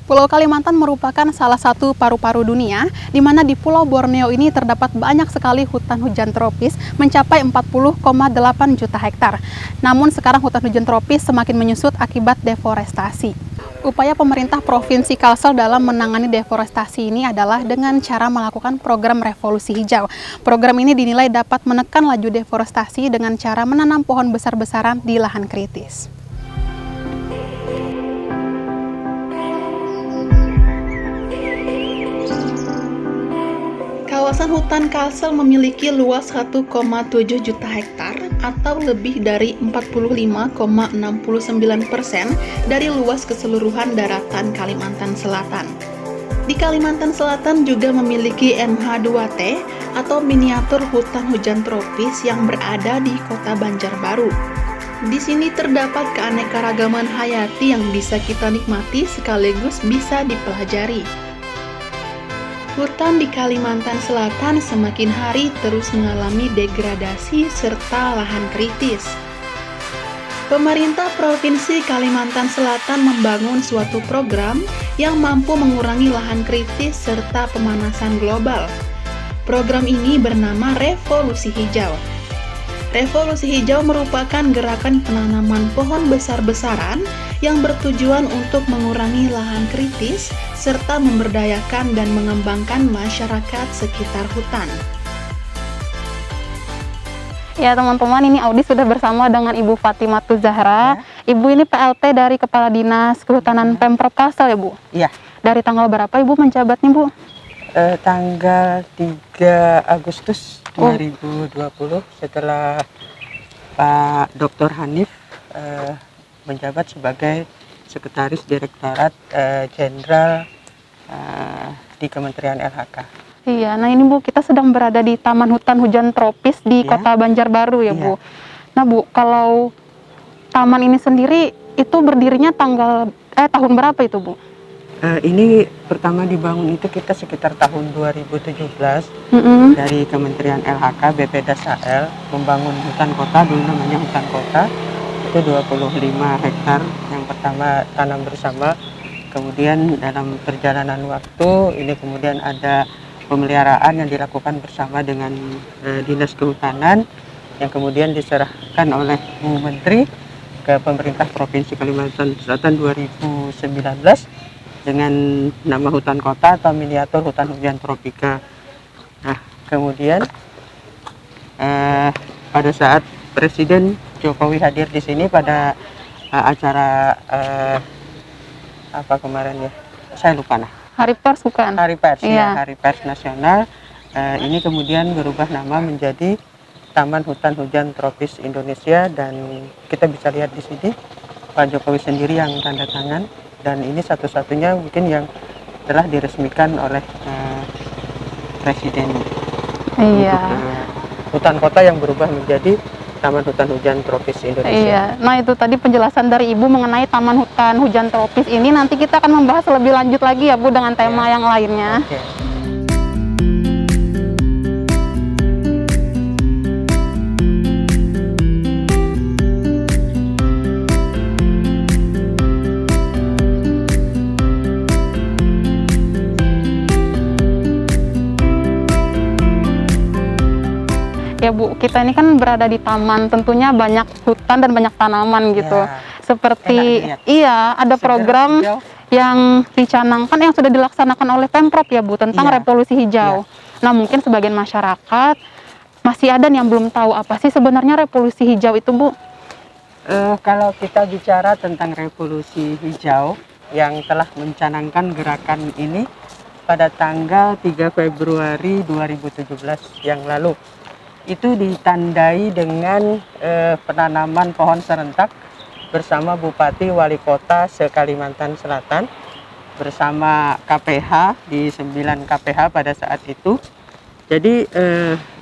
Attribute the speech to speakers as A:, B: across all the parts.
A: Pulau Kalimantan merupakan salah satu paru-paru dunia, di mana di Pulau Borneo ini terdapat banyak sekali hutan hujan tropis mencapai 40,8 juta hektar. Namun sekarang hutan hujan tropis semakin menyusut akibat deforestasi. Upaya pemerintah Provinsi Kalsel dalam menangani deforestasi ini adalah dengan cara melakukan program revolusi hijau. Program ini dinilai dapat menekan laju deforestasi dengan cara menanam pohon besar-besaran di lahan kritis. Kawasan hutan Kalsel memiliki luas 1,7 juta hektar atau lebih dari 45,69% dari luas keseluruhan daratan Kalimantan Selatan. Di Kalimantan Selatan juga memiliki MH2T atau miniatur hutan hujan tropis yang berada di Kota Banjarbaru. Di sini terdapat keanekaragaman hayati yang bisa kita nikmati sekaligus bisa dipelajari. Hutan di Kalimantan Selatan semakin hari terus mengalami degradasi serta lahan kritis. Pemerintah Provinsi Kalimantan Selatan membangun suatu program yang mampu mengurangi lahan kritis serta pemanasan global. Program ini bernama Revolusi Hijau. Revolusi Hijau merupakan gerakan penanaman pohon besar-besaran yang bertujuan untuk mengurangi lahan kritis serta memberdayakan dan mengembangkan masyarakat sekitar hutan. Ya teman-teman, ini Audi sudah bersama dengan Ibu Fatimatul Zahra. Ya. Ibu ini PLT dari Kepala Dinas Kehutanan Pemprov Kalsel ya Bu?
B: Iya.
A: Dari tanggal berapa Ibu menjabatnya Bu?
B: Tanggal 3 Agustus 2020 setelah Pak Dr. Hanif menjabat sebagai Sekretaris Direktorat Jenderal di Kementerian LHK.
A: Iya, nah ini Bu, kita sedang berada di Taman Hutan Hujan Tropis di Kota Banjarbaru ya Bu. Nah Bu, kalau taman ini sendiri itu berdirinya tahun berapa itu Bu?
B: Ini pertama dibangun itu kita sekitar tahun 2017 dari Kementerian LHK BPDASAL membangun hutan kota, dulu namanya hutan kota, itu 25 hektar yang pertama tanam bersama. Kemudian dalam perjalanan waktu ini kemudian ada pemeliharaan yang dilakukan bersama dengan Dinas Kehutanan yang kemudian diserahkan oleh Bu Menteri ke pemerintah Provinsi Kalimantan Selatan 2019 dengan nama hutan kota atau miniatur hutan hujan tropika. Nah, kemudian pada saat Presiden Jokowi hadir di sini pada acara apa kemarin ya, saya lupa nah.
A: Hari Pers bukan?
B: Hari Pers
A: iya.
B: Ya, Hari Pers Nasional. Ini kemudian berubah nama menjadi Taman Hutan Hujan Tropis Indonesia dan kita bisa lihat di sini Pak Jokowi sendiri yang tanda tangan. Dan ini satu-satunya mungkin yang telah diresmikan oleh Presiden.
A: Iya.
B: Untuk, hutan kota yang berubah menjadi Taman Hutan Hujan Tropis Indonesia.
A: Iya. Nah itu tadi penjelasan dari Ibu mengenai Taman Hutan Hujan Tropis ini. Nanti kita akan membahas lebih lanjut lagi ya Bu dengan tema yang lainnya.
B: Okay.
A: Ya Bu, kita ini kan berada di taman, tentunya banyak hutan dan banyak tanaman gitu.
B: Ya,
A: seperti ada program yang dicanangkan yang sudah dilaksanakan oleh Pemprov ya Bu tentang revolusi hijau. Nah mungkin sebagian masyarakat masih ada yang belum tahu apa sih sebenarnya revolusi hijau itu Bu?
B: Kalau kita bicara tentang revolusi hijau yang telah mencanangkan gerakan ini pada tanggal 3 Februari 2017 yang lalu, itu ditandai dengan penanaman pohon serentak bersama Bupati Wali Kota se-Kalimantan Selatan bersama KPH di 9 KPH pada saat itu. Jadi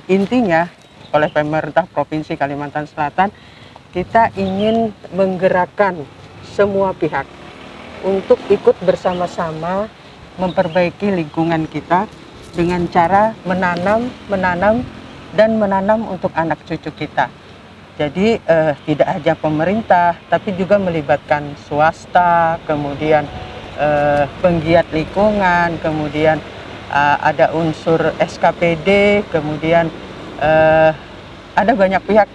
B: intinya oleh pemerintah Provinsi Kalimantan Selatan kita ingin menggerakkan semua pihak untuk ikut bersama-sama memperbaiki lingkungan kita dengan cara menanam dan menanam untuk anak cucu kita. Jadi tidak hanya pemerintah, tapi juga melibatkan swasta, kemudian penggiat lingkungan, kemudian ada unsur SKPD, kemudian ada banyak pihak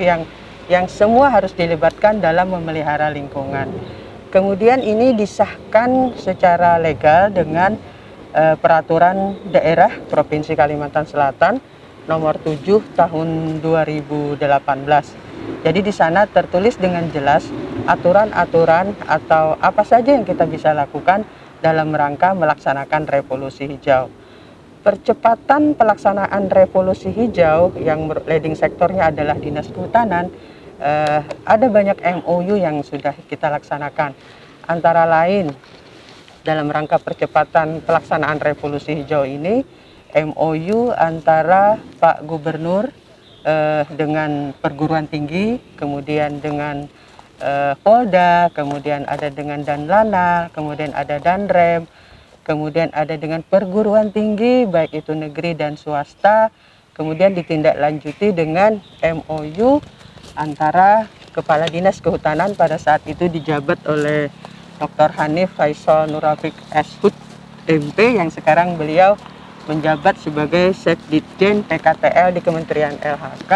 B: yang semua harus dilibatkan dalam memelihara lingkungan. Kemudian ini disahkan secara legal dengan Peraturan Daerah Provinsi Kalimantan Selatan nomor 7 tahun 2018. Jadi di sana tertulis dengan jelas aturan-aturan atau apa saja yang kita bisa lakukan dalam rangka melaksanakan revolusi hijau. Percepatan pelaksanaan revolusi hijau yang leading sektornya adalah Dinas Kehutanan, ada banyak MOU yang sudah kita laksanakan. Antara lain dalam rangka percepatan pelaksanaan revolusi hijau ini, MOU antara Pak Gubernur dengan perguruan tinggi, kemudian dengan Polda, kemudian ada dengan Danlanal, kemudian ada Danrem, kemudian ada dengan perguruan tinggi baik itu negeri dan swasta, kemudian ditindaklanjuti dengan MOU antara Kepala Dinas Kehutanan pada saat itu dijabat oleh Dr. Hanif Faisal Nurafik Eshut MP yang sekarang beliau menjabat sebagai Sekditjen PKTL di Kementerian LHK.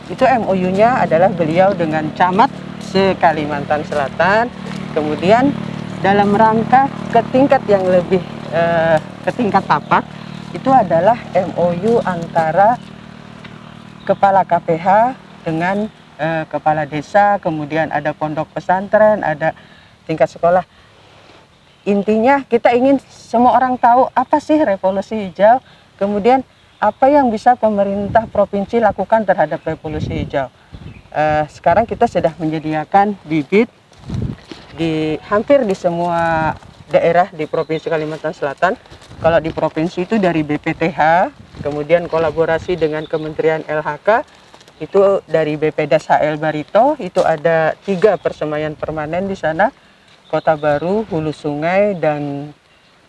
B: Itu MOU-nya adalah beliau dengan camat se-Kalimantan Selatan. Kemudian dalam rangka ke tingkat yang lebih ke tingkat tapak, itu adalah MOU antara Kepala KPH dengan Kepala Desa, kemudian ada pondok pesantren, ada tingkat sekolah. Intinya kita ingin semua orang tahu apa sih revolusi hijau, kemudian apa yang bisa pemerintah provinsi lakukan terhadap revolusi hijau. Sekarang kita sudah menyediakan bibit hampir di semua daerah di Provinsi Kalimantan Selatan. Kalau di provinsi itu dari BPTH, kemudian kolaborasi dengan Kementerian LHK, itu dari BPDAS HL Barito, itu ada 3 persemaian permanen di sana, Kota Baru, Hulu Sungai, dan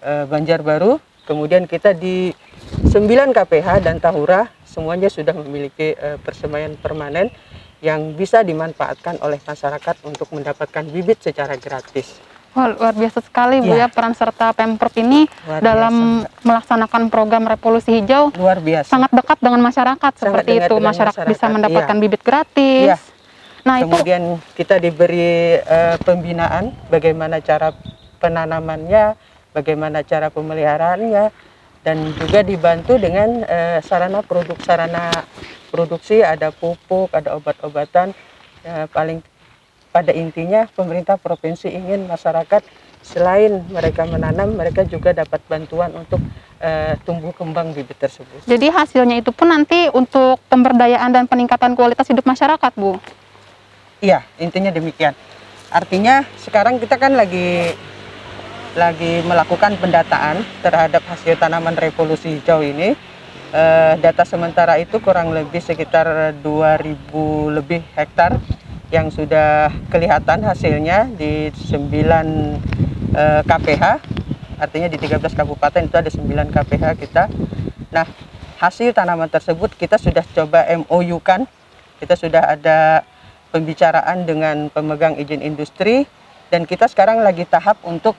B: Banjarbaru. Kemudian kita di 9 KPH dan Tahura semuanya sudah memiliki persemaian permanen yang bisa dimanfaatkan oleh masyarakat untuk mendapatkan bibit secara gratis.
C: Wah, luar biasa sekali Bu ya peran serta Pemprov ini dalam melaksanakan program revolusi hijau.
B: Luar biasa.
C: Sangat dekat dengan masyarakat seperti itu. Masyarakat bisa mendapatkan bibit gratis.
B: Iya. Nah, kemudian kita diberi pembinaan bagaimana cara penanamannya, bagaimana cara pemeliharaannya, dan juga dibantu dengan sarana produksi, ada pupuk, ada obat-obatan. Paling pada intinya pemerintah provinsi ingin masyarakat selain mereka menanam, mereka juga dapat bantuan untuk tumbuh kembang bibit tersebut.
C: Jadi hasilnya itu pun nanti untuk pemberdayaan dan peningkatan kualitas hidup masyarakat, Bu?
B: Iya, intinya demikian. Artinya sekarang kita kan lagi melakukan pendataan terhadap hasil tanaman revolusi hijau ini. Data sementara itu kurang lebih sekitar 2.000 lebih hektar yang sudah kelihatan hasilnya di 9 KPH. Artinya di 13 kabupaten itu ada 9 KPH kita. Nah, hasil tanaman tersebut kita sudah coba MOU-kan. Kita sudah ada pembicaraan dengan pemegang izin industri, dan kita sekarang lagi tahap untuk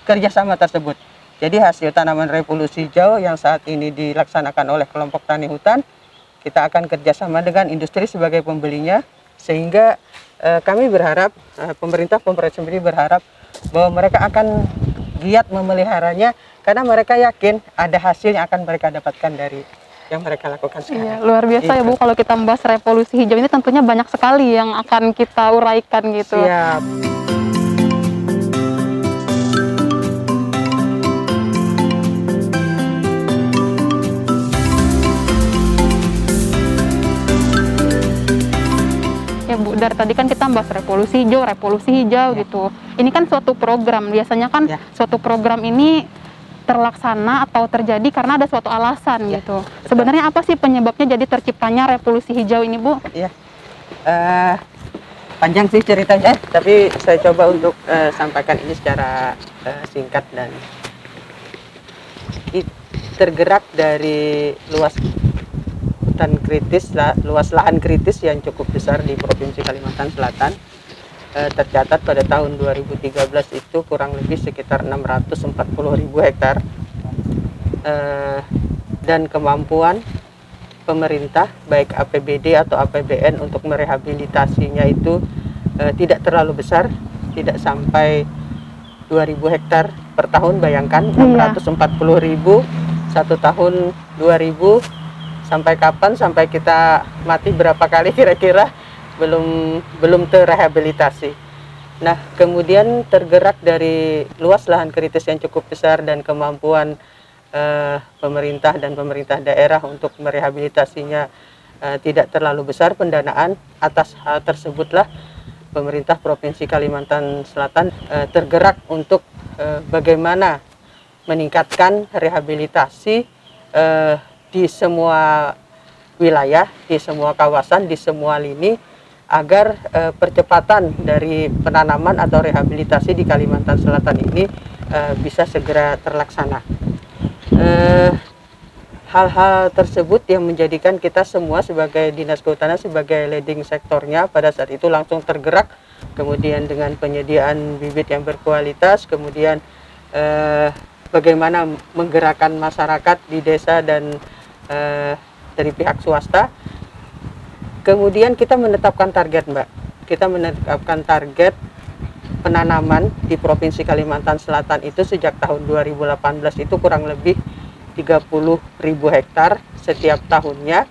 B: kerjasama tersebut. Jadi hasil tanaman revolusi hijau yang saat ini dilaksanakan oleh kelompok tani hutan, kita akan kerjasama dengan industri sebagai pembelinya, sehingga kami berharap, pemerintah sendiri berharap bahwa mereka akan giat memeliharanya, karena mereka yakin ada hasil yang akan mereka dapatkan dari yang mereka lakukan sekarang.
C: Iya, luar biasa ya Bu, kalau kita membahas revolusi hijau ini tentunya banyak sekali yang akan kita uraikan gitu.
B: Siap.
C: Ya Bu, dari tadi kan kita membahas revolusi hijau gitu. Ini kan suatu program, biasanya kan suatu program ini terlaksana atau terjadi karena ada suatu alasan gitu. Sebenarnya apa sih penyebabnya jadi terciptanya revolusi hijau ini, Bu?
B: Iya, panjang sih ceritanya, tapi saya coba untuk sampaikan ini secara singkat dan tergerak dari luas hutan kritis, luas lahan kritis yang cukup besar di Provinsi Kalimantan Selatan. tercatat pada tahun 2013 itu kurang lebih sekitar 640.000 hektar. Dan kemampuan pemerintah baik APBD atau APBN untuk merehabilitasinya itu tidak terlalu besar, tidak sampai 2.000 hektar per tahun. Bayangkan 640.000 satu tahun 2.000, sampai kapan, sampai kita mati berapa kali kira-kira belum terrehabilitasi. Nah, kemudian tergerak dari luas lahan kritis yang cukup besar dan kemampuan pemerintah dan pemerintah daerah untuk merehabilitasinya tidak terlalu besar pendanaan. Atas hal tersebutlah pemerintah Provinsi Kalimantan Selatan tergerak untuk bagaimana meningkatkan rehabilitasi di semua wilayah, di semua kawasan, di semua lini, agar percepatan dari penanaman atau rehabilitasi di Kalimantan Selatan ini bisa segera terlaksana. Hal-hal tersebut yang menjadikan kita semua sebagai Dinas Kehutanan, sebagai leading sektornya pada saat itu langsung tergerak, kemudian dengan penyediaan bibit yang berkualitas, kemudian bagaimana menggerakkan masyarakat di desa dan dari pihak swasta. Kemudian kita menetapkan target, Mbak. Kita menetapkan target penanaman di Provinsi Kalimantan Selatan itu sejak tahun 2018 itu kurang lebih 30.000 hektar setiap tahunnya.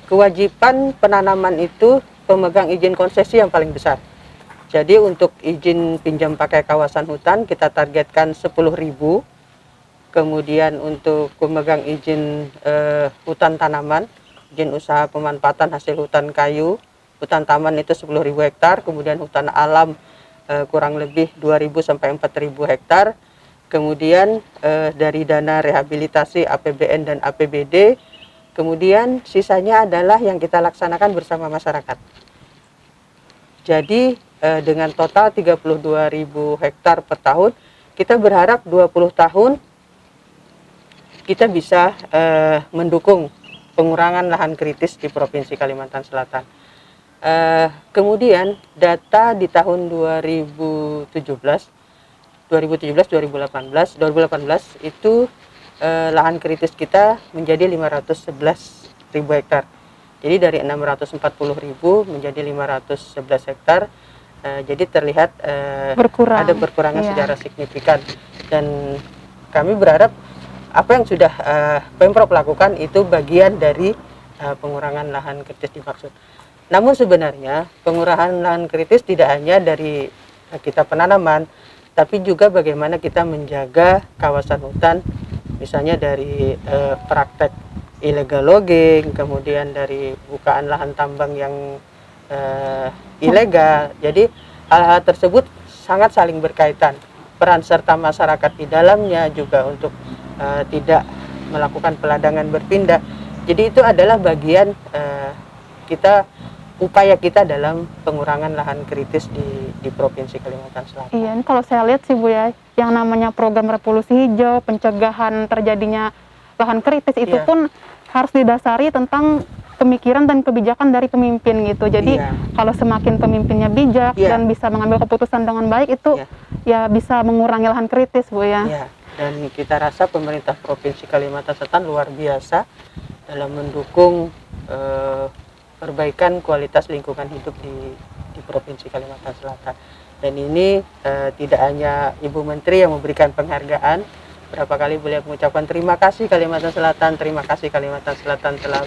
B: Kewajiban penanaman itu pemegang izin konsesi yang paling besar. Jadi untuk izin pinjam pakai kawasan hutan kita targetkan 10.000. Kemudian untuk pemegang izin hutan tanaman, izin usaha pemanfaatan hasil hutan kayu, hutan taman itu 10.000 hektar, kemudian hutan alam kurang lebih 2.000 sampai 4.000 hektar. Kemudian dari dana rehabilitasi APBN dan APBD, kemudian sisanya adalah yang kita laksanakan bersama masyarakat. Jadi dengan total 32.000 hektar per tahun, kita berharap 20 tahun kita bisa mendukung pengurangan lahan kritis di Provinsi Kalimantan Selatan. Kemudian data di tahun 2018 itu lahan kritis kita menjadi 511.000 hektar. Jadi dari 640.000 menjadi 511 hektar. Jadi terlihat ada berkurangnya secara signifikan. Dan kami berharap apa yang sudah Pemprov lakukan itu bagian dari pengurangan lahan kritis dimaksud. Namun sebenarnya pengurangan lahan kritis tidak hanya dari kita penanaman, tapi juga bagaimana kita menjaga kawasan hutan, misalnya dari praktek illegal logging, kemudian dari bukaan lahan tambang yang ilegal. Jadi hal-hal tersebut sangat saling berkaitan. Peran serta masyarakat di dalamnya juga untuk tidak melakukan peladangan berpindah. Jadi itu adalah bagian upaya kita dalam pengurangan lahan kritis di Provinsi Kalimantan Selatan.
C: Iya, ini kalau saya lihat sih Bu ya, yang namanya program revolusi hijau, pencegahan terjadinya lahan kritis itu pun harus didasari tentang pemikiran dan kebijakan dari pemimpin gitu. Jadi kalau semakin pemimpinnya bijak dan bisa mengambil keputusan dengan baik itu ya bisa mengurangi lahan kritis Bu ya.
B: Dan kita rasa pemerintah Provinsi Kalimantan Selatan luar biasa dalam mendukung perbaikan kualitas lingkungan hidup di Provinsi Kalimantan Selatan. Dan ini tidak hanya Ibu Menteri yang memberikan penghargaan, berapa kali beliau mengucapkan terima kasih Kalimantan Selatan, terima kasih Kalimantan Selatan telah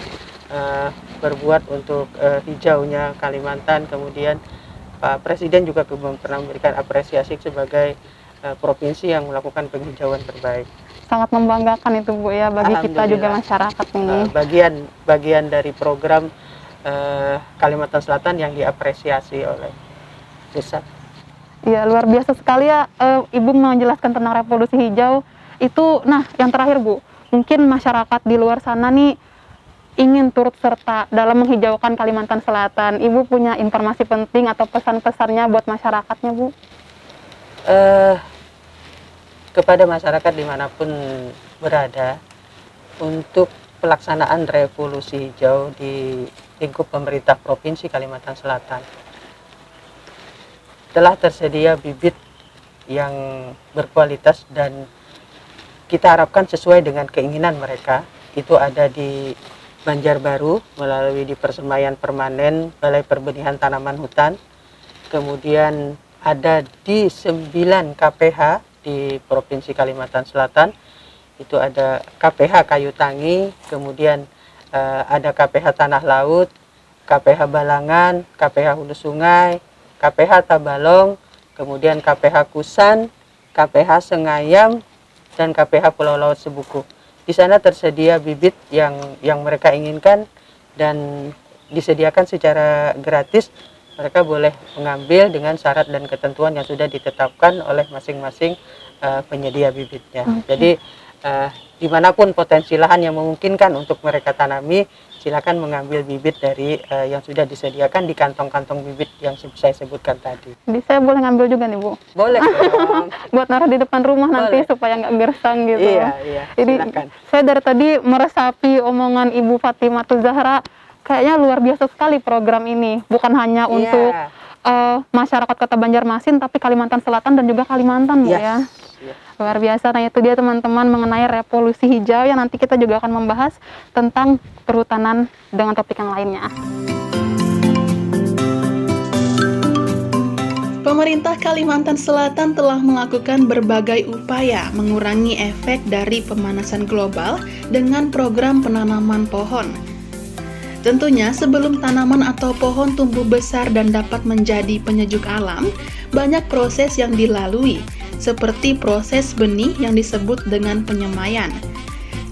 B: berbuat untuk hijaunya Kalimantan. Kemudian Pak Presiden juga pernah memberikan apresiasi sebagai provinsi yang melakukan penghijauan terbaik.
C: Sangat membanggakan itu Bu ya bagi kita juga masyarakat ini.
B: Bagian dari program Kalimantan Selatan yang diapresiasi oleh pusat.
C: Iya, luar biasa sekali ya Ibu menjelaskan tentang revolusi hijau itu. Nah, yang terakhir Bu, mungkin masyarakat di luar sana nih ingin turut serta dalam menghijaukan Kalimantan Selatan. Ibu punya informasi penting atau pesan-pesannya buat masyarakatnya Bu?
B: Kepada masyarakat dimanapun berada, untuk pelaksanaan revolusi hijau di lingkup pemerintah Provinsi Kalimantan Selatan, telah tersedia bibit yang berkualitas dan kita harapkan sesuai dengan keinginan mereka. Itu ada di Banjarbaru melalui di Persemaian Permanen Balai Perbenihan Tanaman Hutan. Kemudian ada di 9 KPH di Provinsi Kalimantan Selatan. Itu ada KPH Kayu Tangi, kemudian ada KPH Tanah Laut, KPH Balangan, KPH Hulu Sungai, KPH Tabalong, kemudian KPH Kusan, KPH Sengayam, dan KPH Pulau Laut Sebuku. Di sana tersedia bibit yang mereka inginkan dan disediakan secara gratis. Mereka boleh mengambil dengan syarat dan ketentuan yang sudah ditetapkan oleh masing-masing penyedia bibitnya. Jadi dimanapun potensi lahan yang memungkinkan untuk mereka tanami, silakan mengambil bibit dari yang sudah disediakan di kantong-kantong bibit yang saya sebutkan tadi.
C: Jadi saya boleh ngambil juga nih Bu?
B: Boleh dong.
C: Buat naruh di depan rumah nanti supaya nggak gersang gitu.
B: Iya,
C: Jadi
B: silakan.
C: saya dari tadi meresapi omongan Ibu Fatimatu Zahra, kayaknya luar biasa sekali program ini. Bukan hanya untuk masyarakat Kota Banjarmasin, tapi Kalimantan Selatan dan juga Kalimantan, Bu ya. Luar biasa. Nah itu dia teman-teman mengenai revolusi hijau yang nanti kita juga akan membahas tentang perhutanan dengan topik yang lainnya.
A: Pemerintah Kalimantan Selatan telah melakukan berbagai upaya mengurangi efek dari pemanasan global dengan program penanaman pohon. Tentunya sebelum tanaman atau pohon tumbuh besar dan dapat menjadi penyejuk alam, banyak proses yang dilalui, seperti proses benih yang disebut dengan penyemaian.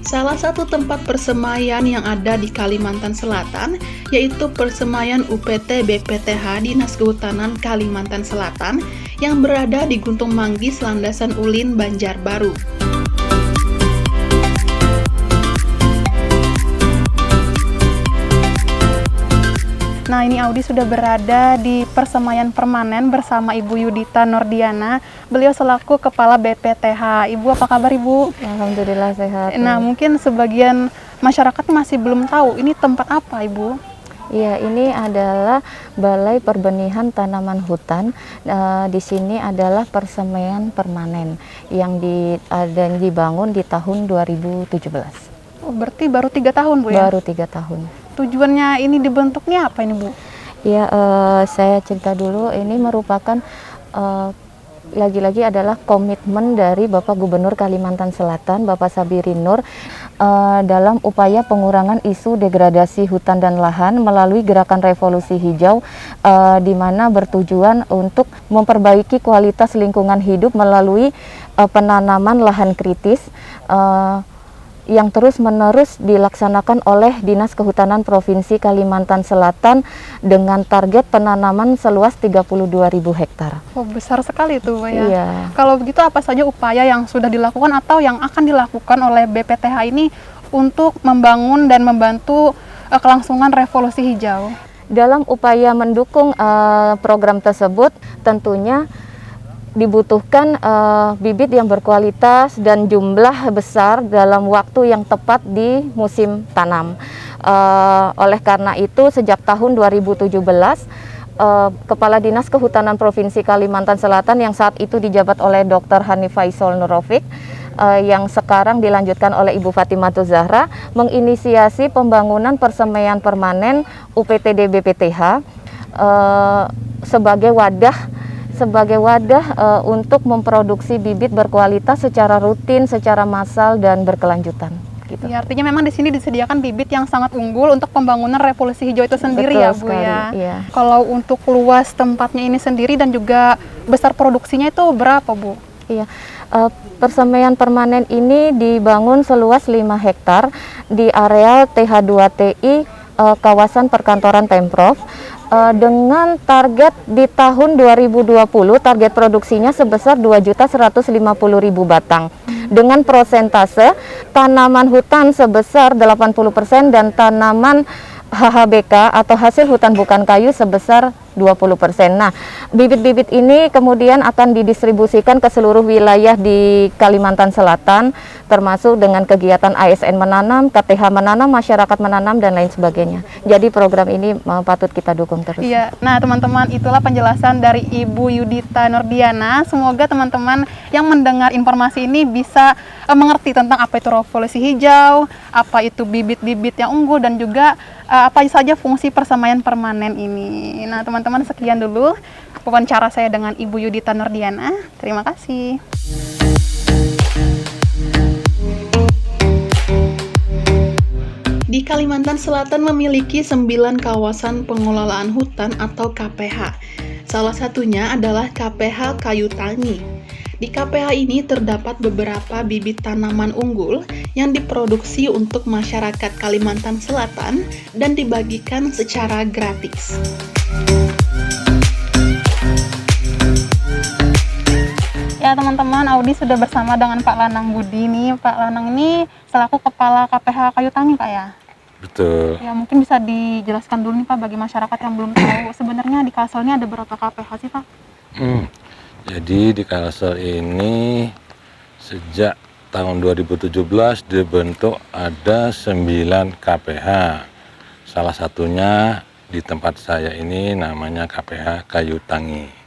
A: Salah satu tempat persemaian yang ada di Kalimantan Selatan yaitu persemaian UPT BPTH Dinas Kehutanan Kalimantan Selatan yang berada di Guntung Manggis, Landasan Ulin, Banjarbaru.
C: Nah ini Audi sudah berada di persemaian permanen bersama Ibu Yudita Nordiana. Beliau selaku Kepala BPTH. Ibu apa kabar Ibu?
D: Alhamdulillah sehat.
C: Nah mungkin sebagian masyarakat masih belum tahu ini tempat apa Ibu?
D: Iya, ini adalah Balai Perbenihan Tanaman Hutan. Di sini adalah persemaian permanen yang dibangun di tahun 2017.
C: Oh, berarti baru 3 tahun Bu ya?
D: Baru 3 tahun.
C: Tujuannya ini dibentuknya apa ini Bu?
D: Ya, saya cerita dulu. Ini merupakan lagi-lagi adalah komitmen dari Bapak Gubernur Kalimantan Selatan, Bapak Sabiri Nur, dalam upaya pengurangan isu degradasi hutan dan lahan melalui gerakan revolusi hijau, di mana bertujuan untuk memperbaiki kualitas lingkungan hidup melalui penanaman lahan kritis, yang terus-menerus dilaksanakan oleh Dinas Kehutanan Provinsi Kalimantan Selatan dengan target penanaman seluas 32.000 hektar.
C: Oh, besar sekali itu Bu ya.
D: Iya.
C: Kalau begitu apa saja upaya yang sudah dilakukan atau yang akan dilakukan oleh BPTH ini untuk membangun dan membantu kelangsungan revolusi hijau?
D: Dalam upaya mendukung program tersebut, tentunya dibutuhkan bibit yang berkualitas dan jumlah besar dalam waktu yang tepat di musim tanam. Oleh karena itu, sejak tahun 2017, Kepala Dinas Kehutanan Provinsi Kalimantan Selatan yang saat itu dijabat oleh Dr. Hanif Faisal Nurofik, yang sekarang dilanjutkan oleh Ibu Fatimatu Zahra, menginisiasi pembangunan persemaian permanen UPTD BPTH sebagai wadah untuk memproduksi bibit berkualitas secara rutin, secara massal dan berkelanjutan. Gitu.
C: Ya, artinya memang di sini disediakan bibit yang sangat unggul untuk pembangunan revolusi hijau itu sendiri. Betul ya Bu
D: sekali,
C: ya.
D: Iya.
C: Kalau untuk luas tempatnya ini sendiri dan juga besar produksinya itu berapa Bu?
D: Iya. Persemaian permanen ini dibangun seluas 5 hektar di areal TH2TI kawasan perkantoran Pemprov. Dengan target di tahun 2020, target produksinya sebesar 2.150.000 batang. Dengan prosentase tanaman hutan sebesar 80% dan tanaman HHBK atau hasil hutan bukan kayu sebesar 20%. Nah, bibit-bibit ini kemudian akan didistribusikan ke seluruh wilayah di Kalimantan Selatan, termasuk dengan kegiatan ASN menanam, KTH menanam, masyarakat menanam, dan lain sebagainya. Jadi program ini patut kita dukung terus.
C: Iya, nah teman-teman, itulah penjelasan dari Ibu Yudita Nurdiana. Semoga teman-teman yang mendengar informasi ini bisa mengerti tentang apa itu revolusi hijau, apa itu bibit-bibit yang unggul, dan juga apa saja fungsi persemaian permanen ini. Nah teman-teman, sekian dulu wawancara saya dengan Ibu Yudita Nurdiana. Terima kasih.
A: Di Kalimantan Selatan memiliki 9 kawasan pengelolaan hutan atau KPH. Salah satunya adalah KPH Kayu Tangi. Di KPH ini terdapat beberapa bibit tanaman unggul yang diproduksi untuk masyarakat Kalimantan Selatan dan dibagikan secara gratis.
C: Ya teman-teman, Audi sudah bersama dengan Pak Lanang Budi nih. Pak Lanang ini selaku Kepala KPH Kayu Tangi, Pak ya?
E: Betul.
C: Ya mungkin bisa dijelaskan dulu nih Pak, bagi masyarakat yang belum tahu sebenarnya di Kalsel ini ada berapa KPH sih Pak?
E: Jadi di Kalsel ini sejak tahun 2017 dibentuk ada 9 KPH. Salah satunya di tempat saya ini namanya KPH Kayu Tangi.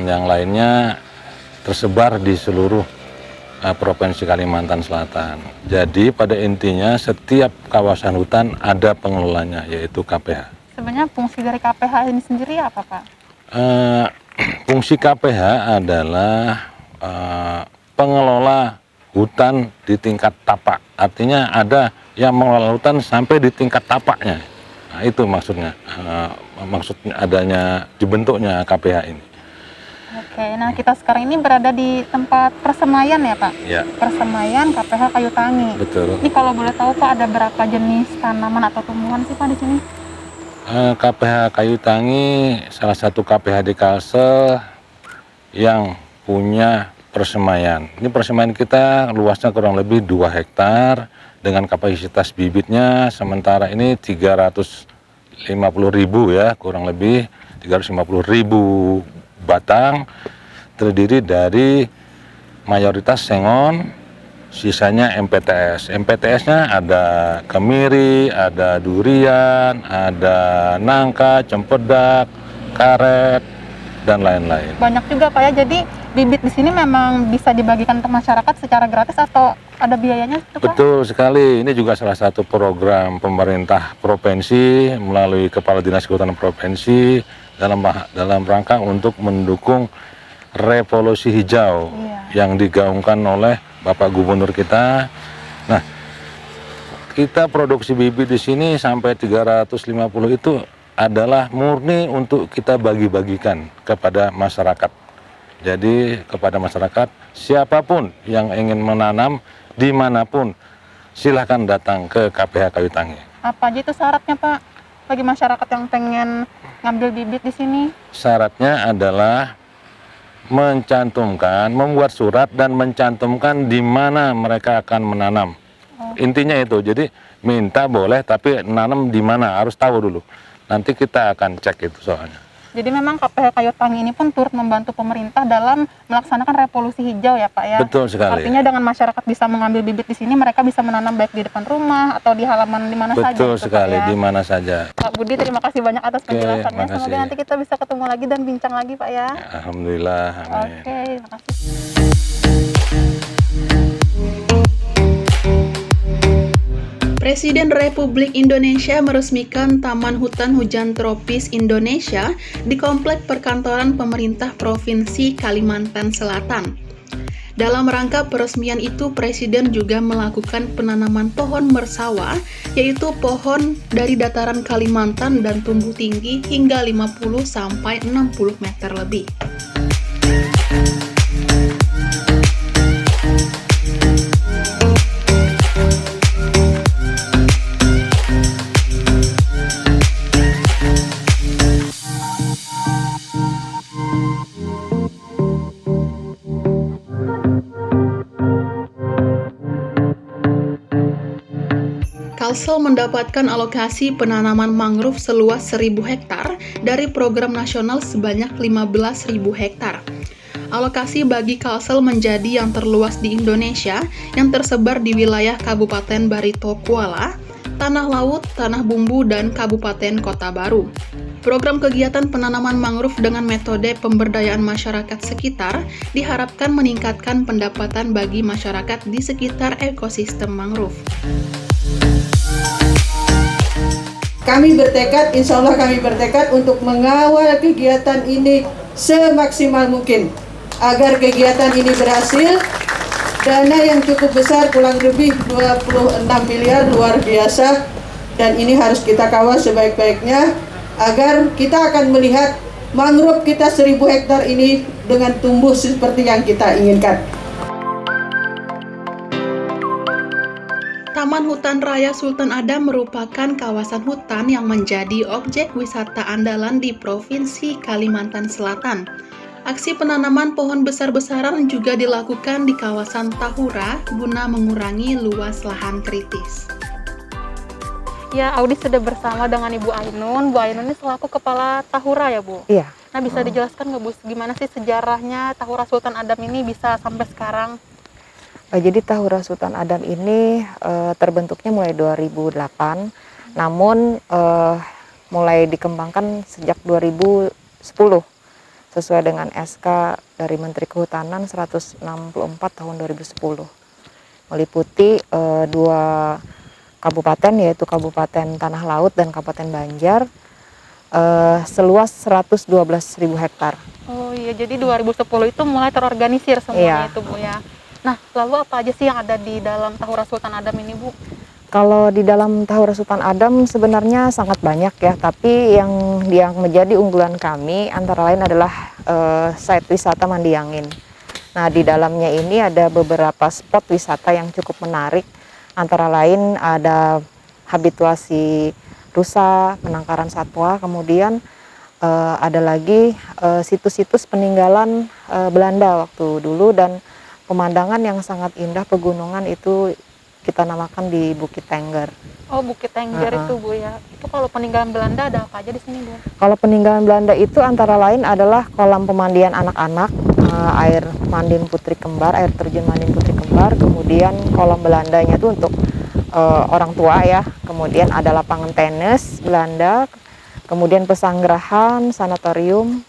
E: Yang lainnya tersebar di seluruh Provinsi Kalimantan Selatan. Jadi pada intinya setiap kawasan hutan ada pengelolanya, yaitu KPH.
C: Sebenarnya fungsi dari KPH ini sendiri apa Pak?
E: Fungsi KPH adalah pengelola hutan di tingkat tapak. Artinya ada yang mengelola hutan sampai di tingkat tapaknya. Nah, itu maksudnya, maksudnya adanya dibentuknya KPH ini.
C: Oke, nah kita sekarang ini berada di tempat persemaian ya Pak?
E: Ya.
C: Persemaian KPH Kayu Tangi.
E: Betul.
C: Ini kalau boleh tahu Pak, ada berapa jenis tanaman atau tumbuhan sih Pak di sini?
E: KPH Kayu Tangi salah satu KPH di Kalsel yang punya persemaian. Ini persemaian kita luasnya kurang lebih 2 hektar dengan kapasitas bibitnya sementara ini 350.000 ya, kurang lebih 350.000 batang, terdiri dari mayoritas sengon, sisanya MPTS. MPTS-nya ada kemiri, ada durian, ada nangka, cempedak, karet, dan lain-lain.
C: Banyak juga Pak ya, jadi bibit di sini memang bisa dibagikan ke masyarakat secara gratis atau ada biayanya itu, Pak?
E: Betul sekali, ini juga salah satu program pemerintah provinsi melalui Kepala Dinas Kehutanan Provinsi dalam rangka untuk mendukung revolusi hijau yang digaungkan oleh Bapak Gubernur kita. Nah, kita produksi bibit di sini sampai 350 itu adalah murni untuk kita bagi-bagikan kepada masyarakat. Jadi kepada masyarakat, siapapun yang ingin menanam dimanapun, silahkan datang ke KPH Kayu Tangi.
C: Apa aja itu syaratnya Pak, bagi masyarakat yang pengen ngambil bibit di sini?
E: Syaratnya adalah membuat surat dan mencantumkan di mana mereka akan menanam. Intinya itu, jadi minta boleh tapi nanam di mana harus tahu dulu. Nanti kita akan cek itu soalnya.
C: Jadi memang KPH Kayu Tangi ini pun turut membantu pemerintah dalam melaksanakan revolusi hijau ya Pak ya.
E: Betul sekali.
C: Artinya dengan masyarakat bisa mengambil bibit di sini, mereka bisa menanam baik di depan rumah atau di halaman di mana saja.
E: Betul sekali, di mana saja.
C: Pak Budi, terima kasih banyak atas penjelasannya.
E: makasih.
C: Semoga nanti kita bisa ketemu lagi dan bincang lagi Pak ya.
E: Alhamdulillah. Amin.
C: Oke, terima kasih.
A: Presiden Republik Indonesia meresmikan Taman Hutan Hujan Tropis Indonesia di Komplek Perkantoran Pemerintah Provinsi Kalimantan Selatan. Dalam rangka peresmian itu, Presiden juga melakukan penanaman pohon mersawa, yaitu pohon dari dataran Kalimantan dan tumbuh tinggi hingga 50-60 meter lebih. Kalsel mendapatkan alokasi penanaman mangrove seluas 1.000 hektar dari program nasional sebanyak 15.000 hektar. Alokasi bagi Kalsel menjadi yang terluas di Indonesia yang tersebar di wilayah Kabupaten Barito Kuala, Tanah Laut, Tanah Bumbu, dan Kabupaten Kota Baru. Program kegiatan penanaman mangrove dengan metode pemberdayaan masyarakat sekitar diharapkan meningkatkan pendapatan bagi masyarakat di sekitar ekosistem mangrove.
F: Kami bertekad, insya Allah kami bertekad untuk mengawal kegiatan ini semaksimal mungkin agar kegiatan ini berhasil. Dana yang cukup besar, kurang lebih 26 miliar, luar biasa, dan ini harus kita kawal sebaik-baiknya agar kita akan melihat mangrove kita 1.000 hektar ini dengan tumbuh seperti yang kita inginkan.
A: Taman Hutan Raya Sultan Adam merupakan kawasan hutan yang menjadi objek wisata andalan di Provinsi Kalimantan Selatan. Aksi penanaman pohon besar-besaran juga dilakukan di kawasan Tahura guna mengurangi luas lahan kritis.
C: Ya, Audi sudah bersama dengan Ibu Ainun. Bu Ainun ini selaku Kepala Tahura ya, Bu?
B: Iya.
C: Nah, bisa dijelaskan nggak, Bu, gimana sih sejarahnya Tahura Sultan Adam ini bisa sampai sekarang?
D: Jadi Tahura Sultan Adam ini terbentuknya mulai 2008, namun mulai dikembangkan sejak 2010 sesuai dengan SK dari Menteri Kehutanan 164 tahun 2010, meliputi 2 kabupaten, yaitu Kabupaten Tanah Laut dan Kabupaten Banjar, seluas 112.000 hektar.
C: Oh iya, jadi 2010 itu mulai terorganisir semuanya.
D: Iya.
C: Itu, Bu, ya. Nah, lalu apa aja sih yang ada di dalam Tahura Sultan Adam ini, Bu?
D: Kalau di dalam Tahura Sultan Adam sebenarnya sangat banyak ya, tapi yang menjadi unggulan kami antara lain adalah site wisata Mandi Angin. Nah, di dalamnya ini ada beberapa spot wisata yang cukup menarik, antara lain ada habituasi rusa, penangkaran satwa, kemudian ada lagi situs-situs peninggalan Belanda waktu dulu, dan pemandangan yang sangat indah pegunungan itu kita namakan di Bukit Tengger.
C: Oh, Bukit Tengger itu, Bu, ya. Itu kalau peninggalan Belanda ada apa aja di sini, Bu?
D: Kalau peninggalan Belanda itu antara lain adalah kolam pemandian anak-anak, air mandin putri kembar, air terjun mandin putri kembar, kemudian kolam Belandanya itu untuk orang tua ya, kemudian ada lapangan tenis Belanda, kemudian pesanggerahan, sanatorium.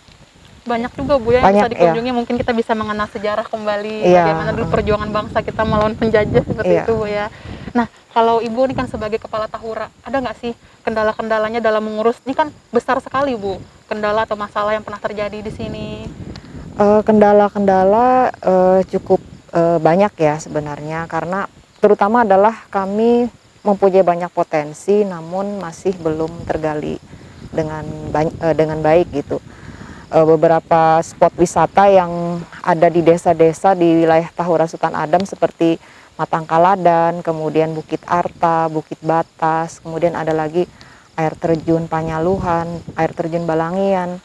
C: Banyak juga, Bu, ya, yang
D: Banyak,
C: bisa dikunjungi. Mungkin kita bisa mengenal sejarah kembali,
D: Iya.
C: bagaimana dulu perjuangan bangsa kita melawan penjajah seperti
D: Iya.
C: itu, Bu, ya. Nah, kalau Ibu ini kan sebagai Kepala Tahura, ada nggak sih kendala-kendalanya dalam mengurus? Ini kan besar sekali, Bu, kendala atau masalah yang pernah terjadi di sini.
D: Kendala-kendala cukup banyak ya sebenarnya, karena terutama adalah kami mempunyai banyak potensi namun masih belum tergali dengan baik gitu. Beberapa spot wisata yang ada di desa-desa di wilayah Tahura Sultan Adam seperti Matangkaladan, kemudian Bukit Arta, Bukit Batas, kemudian ada lagi air terjun Panyaluhan, air terjun Balangian,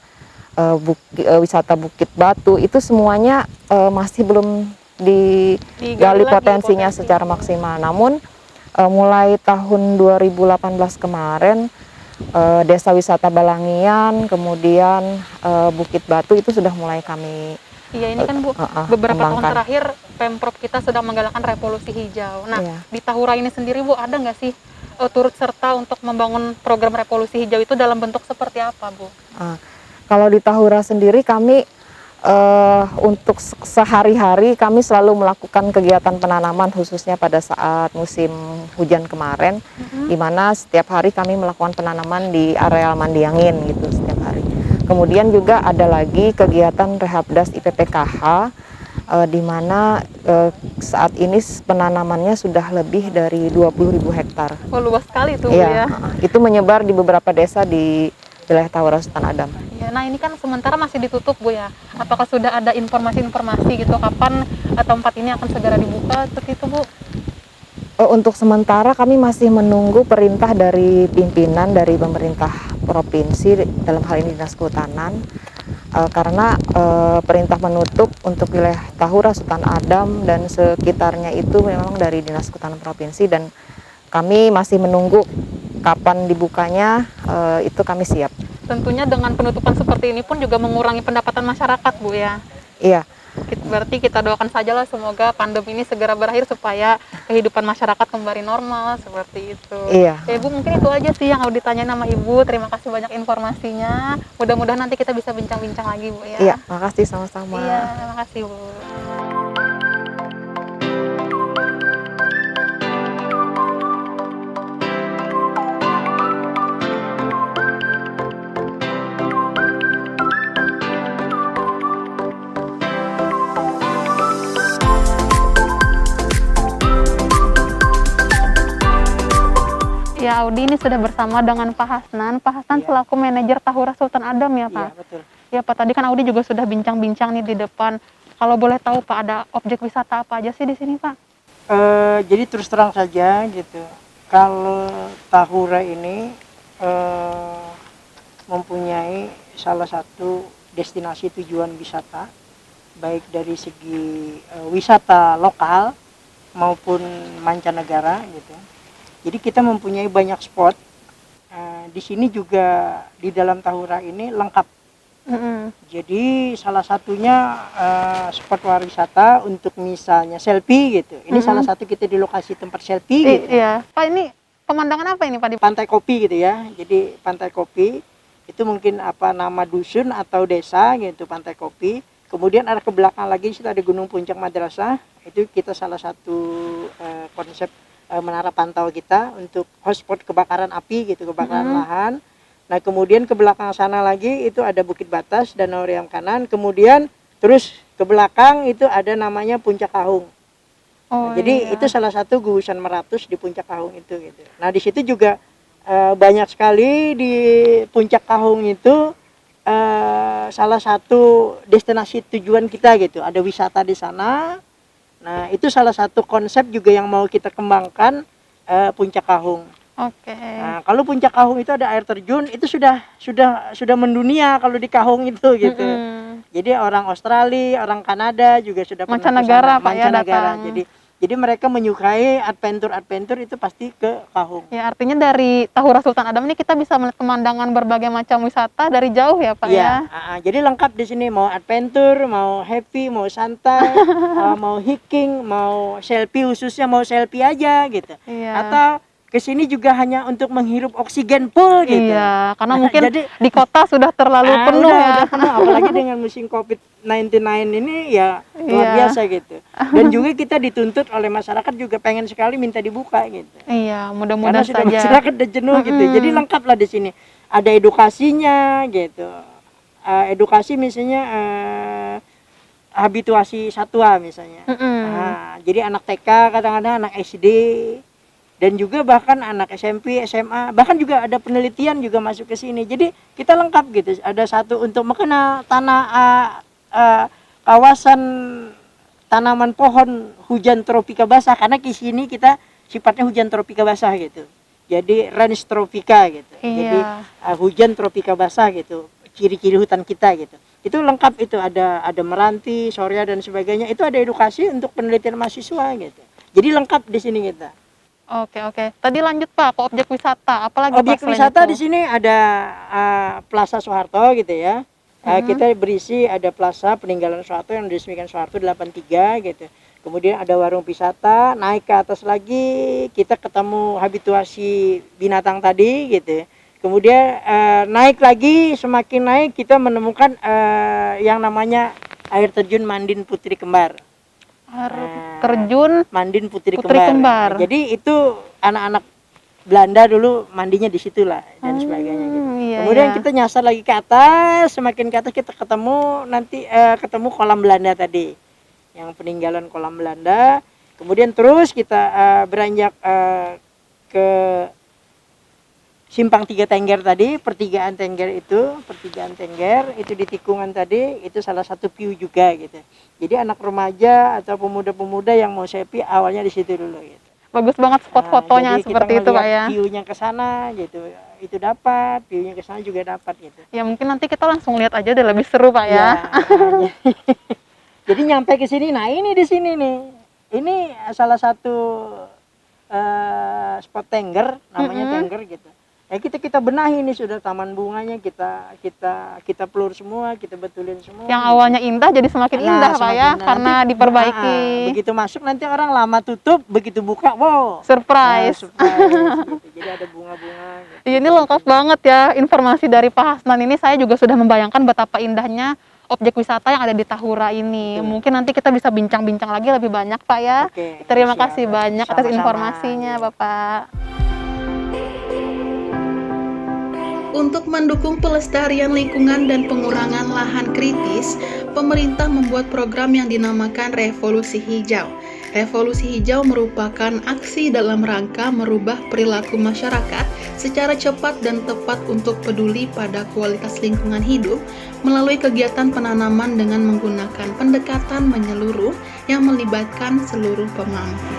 D: wisata Bukit Batu, itu semuanya masih belum digali potensinya secara maksimal. Namun mulai tahun 2018 kemarin Desa Wisata Balangian, kemudian Bukit Batu itu sudah mulai kami
C: Iya, ini kan, Bu, beberapa tahun terakhir Pemprov kita sedang menggalakkan revolusi hijau. Nah,
D: Iya.
C: di Tahura ini sendiri, Bu, ada nggak sih turut serta untuk membangun program revolusi hijau itu dalam bentuk seperti apa, Bu?
D: Kalau di Tahura sendiri kami untuk sehari-hari kami selalu melakukan kegiatan penanaman khususnya pada saat musim hujan kemarin, di mana setiap hari kami melakukan penanaman di areal Mandi Angin gitu setiap hari. Kemudian juga ada lagi kegiatan Rehapdas IPPKH di mana saat ini penanamannya sudah lebih dari 20.000 hektar.
C: Oh, luas sekali tuh, Bu,
D: Iya,
C: ya.
D: itu menyebar di beberapa desa di wilayah Tahura Sultan Adam.
C: Ya, nah ini kan sementara masih ditutup, Bu, ya. Apakah sudah ada informasi-informasi gitu kapan tempat ini akan segera dibuka seperti itu, Bu?
D: Untuk sementara kami masih menunggu perintah dari pimpinan dari pemerintah provinsi, dalam hal ini Dinas Kehutanan, karena perintah menutup untuk wilayah Tahura Sultan Adam dan sekitarnya itu memang dari Dinas Kehutanan provinsi, dan kami masih menunggu kapan dibukanya, itu kami siap.
C: Tentunya dengan penutupan seperti ini pun juga mengurangi pendapatan masyarakat, Bu ya.
D: Iya.
C: Berarti kita doakan sajalah semoga pandemi ini segera berakhir supaya kehidupan masyarakat kembali normal seperti itu.
D: Iya.
C: Ya, Ibu, mungkin itu aja sih yang mau ditanyain sama Ibu. Terima kasih banyak informasinya. Mudah-mudahan nanti kita bisa bincang-bincang lagi, Bu ya.
D: Iya, makasih sama-sama.
C: Iya, terima kasih, Bu. Ya, Audi ini sudah bersama dengan Pak Hasnan. Pak Hasnan selaku manajer Tahura Sultan Adam ya, Pak?
B: Iya, betul.
C: Ya, Pak, tadi kan Audi juga sudah bincang-bincang nih di depan. Kalau boleh tahu, Pak, ada objek wisata apa aja sih di sini, Pak?
B: Jadi terus terang saja gitu, kalau Tahura ini mempunyai salah satu destinasi tujuan wisata, baik dari segi wisata lokal maupun mancanegara gitu. Jadi kita mempunyai banyak spot. Di sini juga di dalam Tahura ini lengkap. Jadi salah satunya spot pariwisata untuk misalnya selfie gitu. Ini salah satu kita di lokasi tempat selfie gitu.
C: Iya. Pak, ini pemandangan apa ini, Pak?
B: Pantai Kopi gitu ya. Jadi Pantai Kopi itu mungkin apa nama dusun atau desa gitu, Pantai Kopi. Kemudian ada ke belakang lagi situ ada Gunung Puncak Madrasah. Itu kita salah satu konsep menara pantau kita untuk hotspot kebakaran api gitu, kebakaran lahan. Nah, kemudian ke belakang sana lagi itu ada Bukit Batas, Danau Riam Kanan. Kemudian terus ke belakang itu ada namanya Puncak Kahung.
C: Oh,
B: Nah, jadi itu salah satu gugusan Meratus di Puncak Kahung itu gitu. Nah, di situ juga banyak sekali di Puncak Kahung itu salah satu destinasi tujuan kita gitu. Ada wisata di sana. Nah, itu salah satu konsep juga yang mau kita kembangkan, Puncak Kahung.
C: Oke.
B: Nah, kalau Puncak Kahung itu ada air terjun, itu sudah mendunia kalau di Kahung itu gitu. Jadi orang Australia, orang Kanada juga sudah pernah
C: Mancanegara,
B: kesana,
C: Pak, ya,
B: mancanegara.
C: datang.
B: Jadi mereka menyukai adventure itu pasti ke Kahung.
C: Ya, artinya dari Tahura Sultan Adam ini kita bisa melihat pemandangan berbagai macam wisata dari jauh ya, Pak ya?
B: Jadi lengkap di sini, mau adventure, mau happy, mau santai, mau hiking, mau selfie, khususnya mau selfie aja gitu.
C: Iya.
B: Atau ke sini juga hanya untuk menghirup oksigen full gitu.
C: Iya, karena mungkin
B: Jadi,
C: di kota sudah terlalu penuh ya.
B: udah penuh, apalagi dengan musim COVID-19 ini ya luar
C: Iya.
B: biasa gitu. Dan juga kita dituntut oleh masyarakat juga pengen sekali minta dibuka gitu.
C: Iya,
B: Karena
C: mudah-mudahan
B: sudah
C: saja.
B: masyarakat udah jenuh gitu. Jadi lengkap lah di sini. Ada edukasinya gitu. Edukasi misalnya habituasi satwa misalnya. Nah, jadi anak TK kadang-kadang anak SD dan juga bahkan anak SMP, SMA, bahkan juga ada penelitian juga masuk ke sini. Jadi kita lengkap gitu. Ada satu untuk mengenal tanah kawasan tanaman pohon hujan tropika basah, karena di sini kita sifatnya hujan tropika basah gitu. Jadi range tropika gitu.
C: Iya.
B: Jadi hujan tropika basah gitu. Ciri-ciri hutan kita gitu. Itu lengkap itu, ada meranti, soria dan sebagainya. Itu ada edukasi untuk penelitian mahasiswa gitu. Jadi lengkap di sini kita.
C: Oke. Tadi lanjut, Pak, ke objek wisata. Apalagi, Pak,
B: Objek
C: selain
B: wisata
C: itu?
B: di sini ada Plaza Soeharto gitu ya. Kita berisi ada Plaza Peninggalan Soeharto yang diresmikan Soeharto 83 gitu. Kemudian ada warung wisata, naik ke atas lagi kita ketemu habituasi binatang tadi gitu. Kemudian naik lagi, semakin naik kita menemukan yang namanya air terjun Mandin Putri Kembar.
C: Terjun
B: Mandin Putri
C: Putri Kembar.
B: Nah, jadi itu anak-anak Belanda dulu mandinya di situlah dan sebagainya gitu.
C: Iya,
B: Kemudian
C: iya.
B: kita nyasar lagi ke atas, semakin ke atas kita ketemu nanti ketemu kolam Belanda tadi. Yang peninggalan kolam Belanda. Kemudian terus kita beranjak ke Simpang Tiga Tengger tadi, pertigaan Tengger itu di tikungan tadi, itu salah satu view juga gitu. Jadi anak remaja atau pemuda-pemuda yang mau selfie awalnya di situ dulu gitu.
C: Bagus banget spot fotonya
B: Jadi
C: seperti
B: kita
C: itu, Pak ya.
B: view-nya ke sana gitu. Itu dapat, view-nya ke sana juga dapat gitu.
C: Ya mungkin nanti kita langsung lihat aja deh, lebih seru, Pak ya.
B: Jadi nyampe ke sini, nah ini di sini nih. Ini salah satu
G: spot tengger, namanya tengger gitu. Ya kita benahi ini sudah taman bunganya, kita pelur semua, kita betulin semua.
C: Yang awalnya indah jadi semakin indah Pak ya, karena diperbaiki.
G: Begitu masuk nanti orang lama tutup, begitu buka, wow,
C: Surprise.
G: surprise gitu. Jadi ada bunga-bunga. Gitu.
C: Ini lengkap banget ya informasi dari Pak Hasnan ini. Saya juga sudah membayangkan betapa indahnya objek wisata yang ada di Tahura ini. Mungkin nanti kita bisa bincang-bincang lagi lebih banyak Pak ya.
G: Oke,
C: Terima
G: siap.
C: kasih banyak atas
G: Sama-sama.
C: informasinya Bapak.
A: Untuk mendukung pelestarian lingkungan dan pengurangan lahan kritis, pemerintah membuat program yang dinamakan Revolusi Hijau. Revolusi Hijau merupakan aksi dalam rangka merubah perilaku masyarakat secara cepat dan tepat untuk peduli pada kualitas lingkungan hidup melalui kegiatan penanaman dengan menggunakan pendekatan menyeluruh yang melibatkan seluruh pemangku.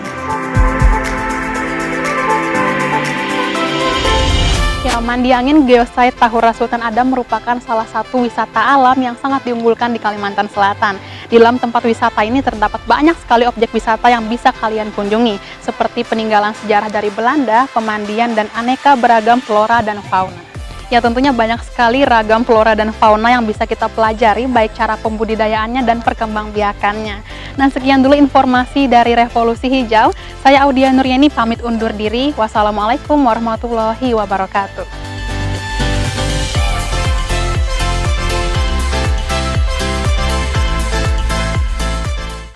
C: Ya, Mandi Angin Geosite Tahura Sultan Adam merupakan salah satu wisata alam yang sangat diunggulkan di Kalimantan Selatan. Di dalam tempat wisata ini terdapat banyak sekali objek wisata yang bisa kalian kunjungi, seperti peninggalan sejarah dari Belanda, pemandian, dan aneka beragam flora dan fauna. Ya, tentunya banyak sekali ragam flora dan fauna yang bisa kita pelajari, baik cara pembudidayaannya dan perkembangbiakannya. Nah, sekian dulu informasi dari Revolusi Hijau. Saya Audia Nuryani pamit undur diri. Wassalamualaikum warahmatullahi wabarakatuh.